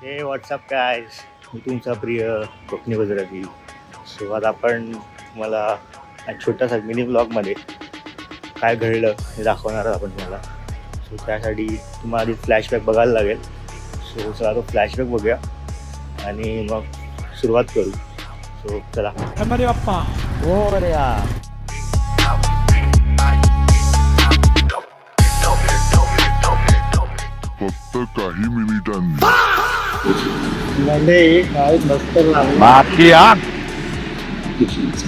हे व्हॉट्सअप काय मी तुमचा प्रिय स्वप्नी गुजराती. सो आता आपण मला छोटासा मिनी ब्लॉगमध्ये काय घडलं हे दाखवणार आहोत आपण तुम्हाला. सो त्यासाठी तुम्हाला आधी फ्लॅशबॅक बघायला लागेल. सो चला तो फ्लॅशबॅक बघूया आणि मग सुरुवात करू. सो चला. गणपती बाप्पा हो रे या. फक्त काही मिनिटांनी म्हणजे काय नसतं लागलं बाकी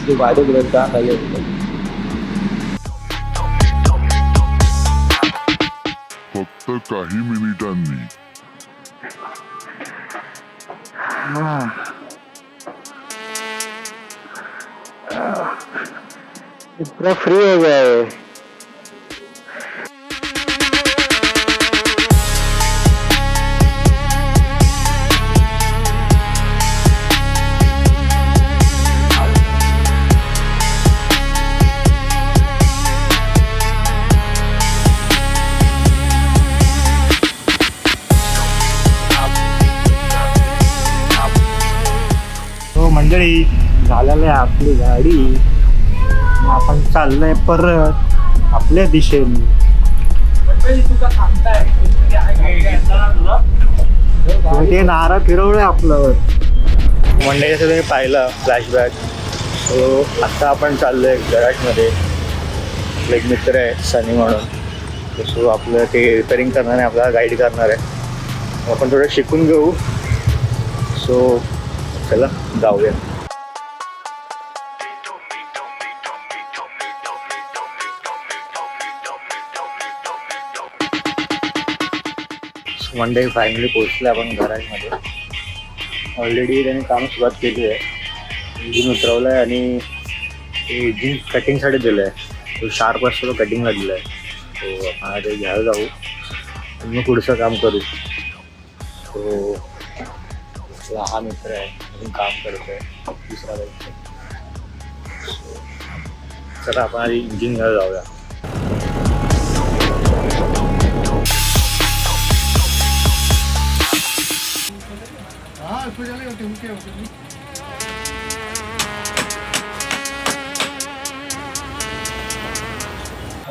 तू वाढू गेलं का नाही. फक्त काही मिनिटांनी इतना फ्री हो गया है. तो मंडळी झालेलं आहे आपली गाडी. आपण चाललोय परत आपल्या दिशेने. ते नारळ फिरवलंय आपल्यावर. मंडळी जसं तुम्ही पाहिलं फ्लॅशबॅक. तो आत्ता आपण चाललोय गॅरेजमध्ये. आपला एक मित्र आहे सनी म्हणून. सो आपलं ते रिपेअरिंग करणार आहे, आपल्याला गाईड करणार आहे. आपण थोडं शिकून घेऊ. सो चला जाऊया. मंडे फायनली पोहोचले आपण गॅरेजमध्ये. ऑलरेडी त्याने काम सुरुवात केली आहे. इंजिन उतरवलं आहे आणि इंजिन कटिंगसाठी दिलं आहे. तो शार्प असतो, तो कटिंगला दिला आहे. तो आपण आता ते घ्यायला जाऊ आणि मग पुढचं काम करू. तो हा मित्र आहे, अजून काम करतो आहे दुसरा व्यक्ती. चला आपण आधी इंजिन घ्यायला जाऊया.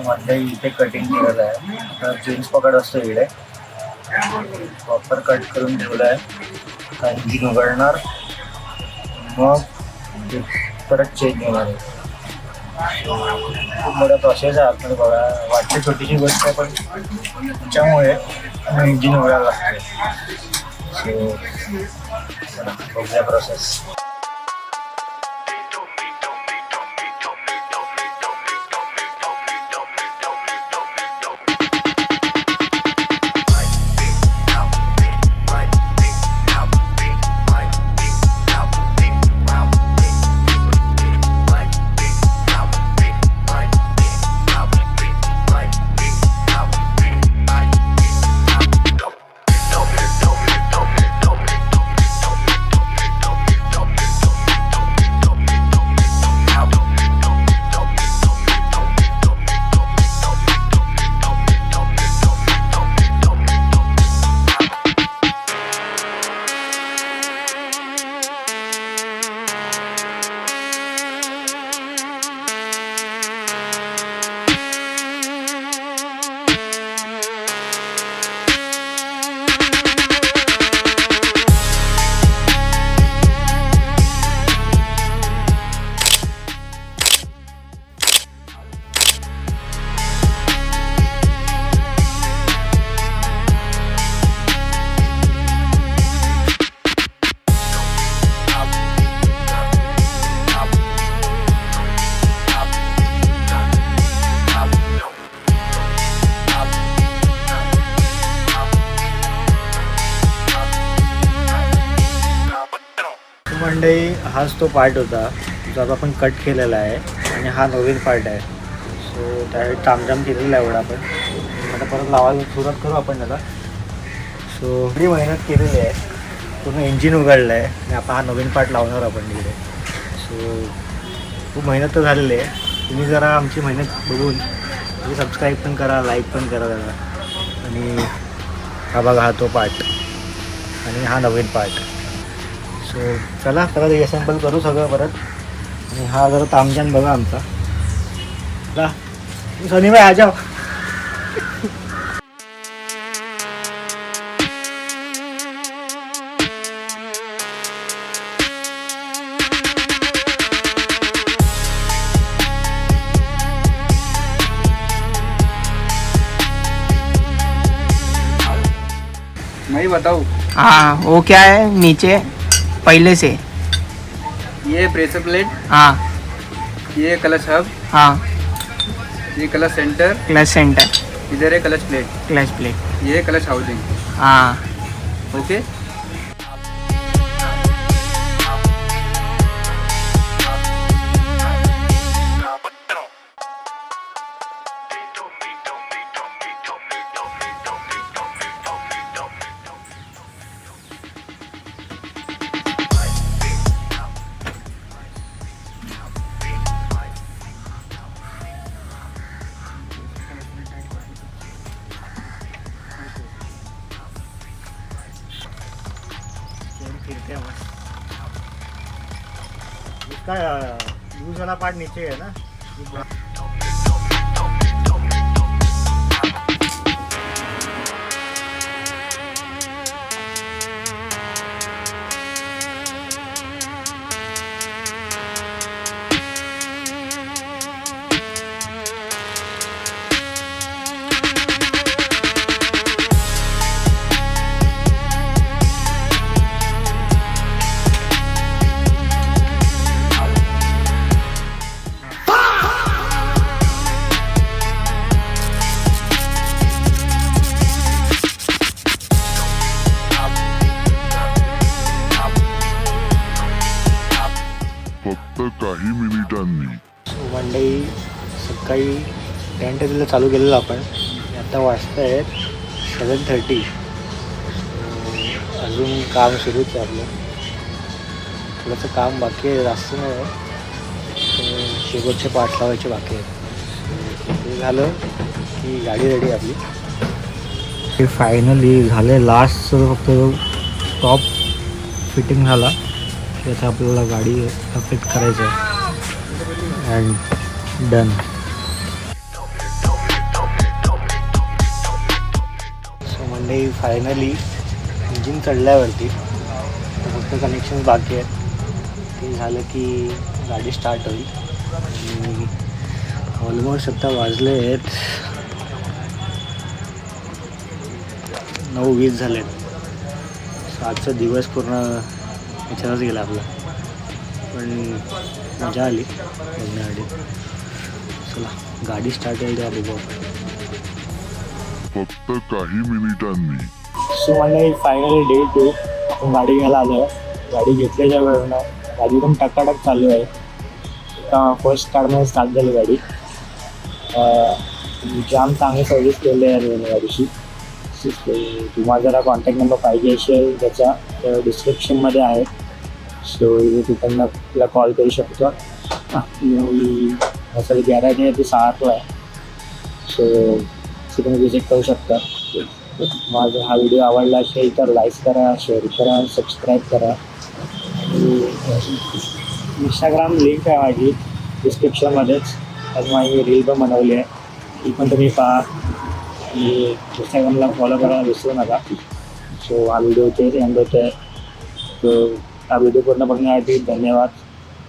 मध्ये इथे कटिंग केलेलं आहे. आता जीन्स पकड असतो इकडे प्रॉपर कट करून ठेवलं आहे. आता इंजिन उघडणार, मग परत चेंज होणार आहे. खूप मोठा प्रोसेस आहे. आपल्याला बघा वाटते छोटीशी गोष्ट आहे, पण त्याच्यामुळे इंजिन उघडायला लागते. सो बघूया प्रोसेस. मंडळी हाच तो पार्ट होता जो आता आपण कट केलेला आहे आणि हा नवीन पार्ट आहे. सो त्यावेळी तामजाम केलेला आहे एवढा आपण. आता परत लावायला सुरुवात करू आपण त्याला. सो एवढी मेहनत केलेली आहे, पूर्ण इंजिन उघडलं आहे आणि आपण हा नवीन पार्ट लावणार आपण तिकडे. सो खूप मेहनत तर झालेली आहे. तुम्ही जरा आमची मेहनत बघून सबस्क्राईब पण करा, लाईक पण करा जरा. आणि हा बघा हा तो पार्ट. आणि हा नवीन पार्ट. सो चला परत रिअसेंबल करू सगळं परत. आणि हा जरा तामजान बघा आमचा. ला सनी भाई आ जाओ. मैं बताऊँ, हाँ वो क्या है नीचे पहले से. ये प्रेशर प्लेट, हाँ ये क्लच हब, हाँ ये क्लच सेंटर, क्लच सेंटर, इधर है क्लच प्लेट, क्लच प्लेट. ये क्लच हाउसिंग. हाँ ओके. फिरते मस्त. इसका यूज वाला पार्ट नीचे है ना. फक्त काही मिनिटांनी. सो मंडई सकाळी 10:30 चालू केलेलं आपण. आता वाजता आहेत 7:30. अजून काम सुरूच आहे आपलं. थोडंसं काम बाकी आहे, जास्त नाही आहे. शेवटचे पार्ट लावायचे बाकी आहेत. ते झालं की गाडी रेडी आपली. ते फायनली झाले. लास्टचं फक्त टॉप फिटिंग झाला. त्याचं आपल्याला गाडी फिट करायचं आहे. And done. So Monday finally engine चढल्यावरती फक्त कनेक्शन बाकी आहेत. ते झालं की गाडी स्टार्ट होईल. आणि ऑलमोस्ट आता वाजले आहेत 9:20 झाले आहेत. सो आजचा दिवस पूर्ण याच्यातच गेला आपला. पण मजा आली बघण्यासाठी. चला गाडी स्टार्ट होईल तेव्हा बघू आपण. फक्त काही मिनिटांनी. सो मला फायनली डे 2 आपण गाडी घ्यायला आलो आहे. गाडी घेतल्याच्या वेळेला गाडी पण टकाटक चालू आहे. फर्स्ट स्टार्टमध्ये स्टार्ट झाली गाडी. जाम चांगली सर्विस केली आहे गाडीची. तुम्हाला जरा कॉन्टॅक्ट नंबर पाहिजे असेल त्याच्या डिस्क्रिप्शनमध्ये आहे. सो तिकडनं आपल्याला कॉल करू शकतो. सगळी गॅरेज आहे ती 6 आहे. सो तुम्ही विजिट करू शकता. माझा हा व्हिडिओ आवडला असेल तर लाईक करा, शेअर करा, सबस्क्राईब करा. इंस्टाग्राम लिंक आहे माझी डिस्क्रिप्शनमध्येच. आज माझी रील पण बनवली आहे, ती पण तुम्ही पहा. आणि इंस्टाग्रामला फॉलो करायला विसरू नका. सो हा व्हिडिओ तेच एंड होत आहे. सो हा व्हिडिओ पूर्ण बघण्यासाठी धन्यवाद.